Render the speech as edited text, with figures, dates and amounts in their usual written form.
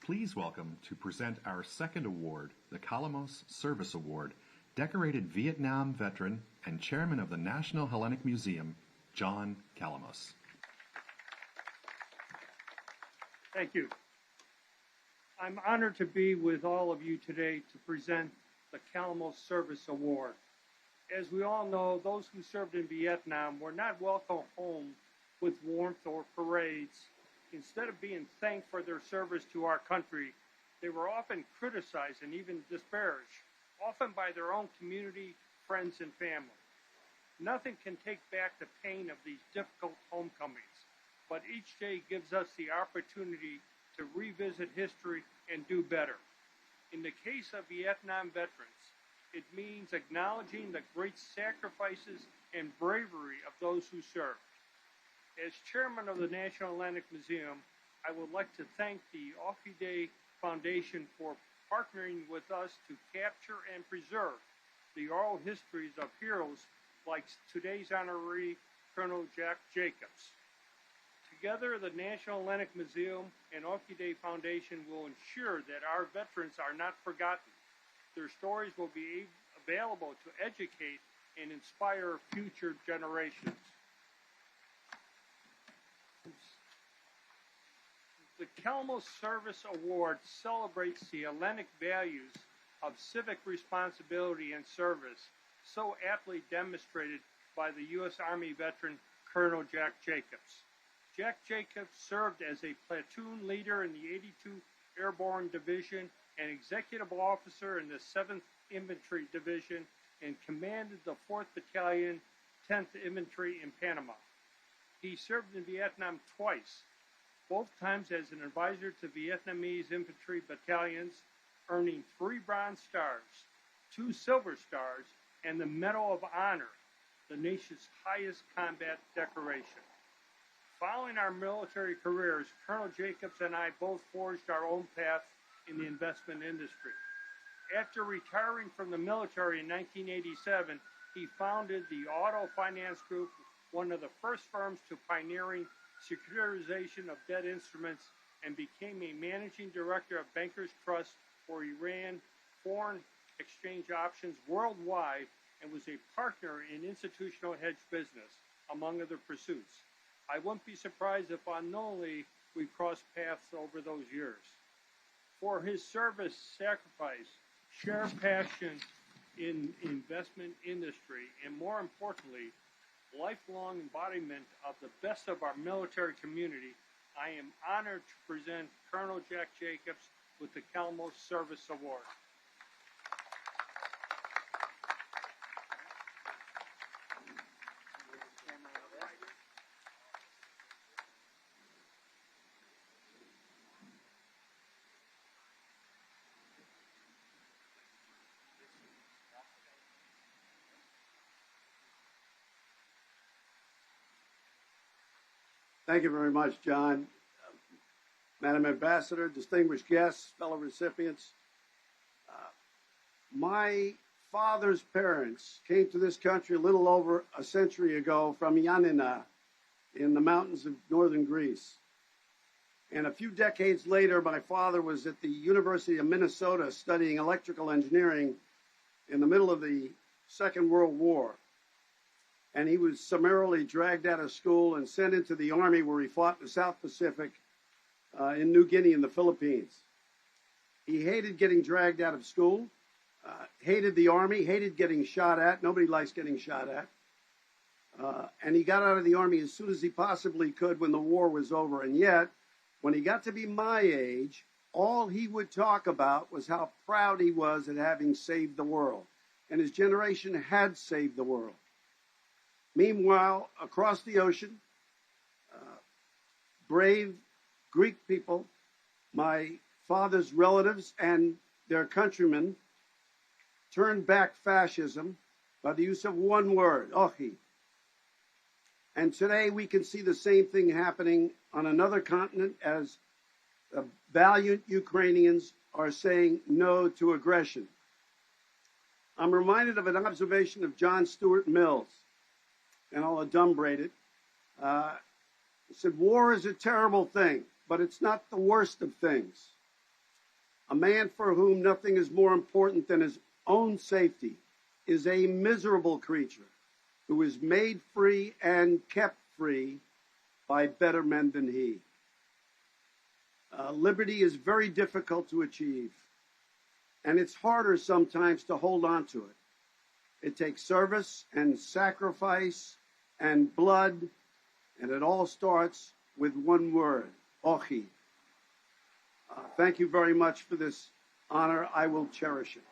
Please welcome to present our second award, the Calamos Service Award, decorated Vietnam veteran and chairman of the National Hellenic Museum, John Calamos. Thank you. I'm honored to be with all of you today to present the Calamos Service Award. As we all know, those who served in Vietnam were not welcomed home with warmth or parades. Instead of being thanked for their service to our country, they were often criticized and even disparaged, often by their own community, friends, and family. Nothing can take back the pain of these difficult homecomings, but each day gives us the opportunity to revisit history and do better. In the case of Vietnam veterans, it means acknowledging the great sacrifices and bravery of those who served. As chairman of the National Hellenic Museum, I would like to thank the Off-Day Foundation for partnering with us to capture and preserve the oral histories of heroes like today's honoree, Colonel Jack Jacobs. Together, the National Hellenic Museum and Off-Day Foundation will ensure that our veterans are not forgotten. Their stories will be available to educate and inspire future generations. The Calamos Service Award celebrates the Hellenic values of civic responsibility and service, so aptly demonstrated by the U.S. Army veteran Colonel Jack Jacobs. Jack Jacobs served as a platoon leader in the 82 Airborne Division and executive officer in the 7th Infantry Division and commanded the 4th Battalion, 10th Infantry in Panama. He served in Vietnam twice, both times as an advisor to Vietnamese infantry battalions, earning 3 Bronze Stars, 2 Silver Stars, and the Medal of Honor, the nation's highest combat decoration. Following our military careers, Colonel Jacobs and I both forged our own path in the investment industry. After retiring from the military in 1987, he founded the Auto Finance Group, one of the first firms to pioneering securitization of debt instruments, and became a managing director of Bankers Trust, where he ran foreign exchange options worldwide and was a partner in institutional hedge business, among other pursuits. I wouldn't be surprised if unknowingly we crossed paths over those years. For his service, sacrifice, shared passion in investment industry, and more importantly, lifelong embodiment of the best of our military community, I am honored to present Colonel Jack Jacobs with the Calamos Service Award. Thank you very much, John. Madam Ambassador, distinguished guests, fellow recipients. My father's parents came to this country a little over a century ago from Ioannina in the mountains of northern Greece. And a few decades later, my father was at the University of Minnesota studying electrical engineering in the middle of the Second World War. And he was summarily dragged out of school and sent into the Army, where he fought in the South Pacific, in New Guinea and the Philippines. He hated getting dragged out of school, hated the Army, hated getting shot at. Nobody likes getting shot at. And he got out of the Army as soon as he possibly could when the war was over. And yet, when he got to be my age, all he would talk about was how proud he was at having saved the world. And his generation had saved the world. Meanwhile, across the ocean, brave Greek people, my father's relatives and their countrymen, turned back fascism by the use of one word, ohi. And today we can see the same thing happening on another continent as the valiant Ukrainians are saying no to aggression. I'm reminded of an observation of John Stuart Mill's, and I'll adumbrate it. He said, war is a terrible thing, but it's not the worst of things. A man for whom nothing is more important than his own safety is a miserable creature who is made free and kept free by better men than he. Liberty is very difficult to achieve, and it's harder sometimes to hold on to it. It takes service and sacrifice and blood, and it all starts with one word, ochi. Thank you very much for this honor. I will cherish it.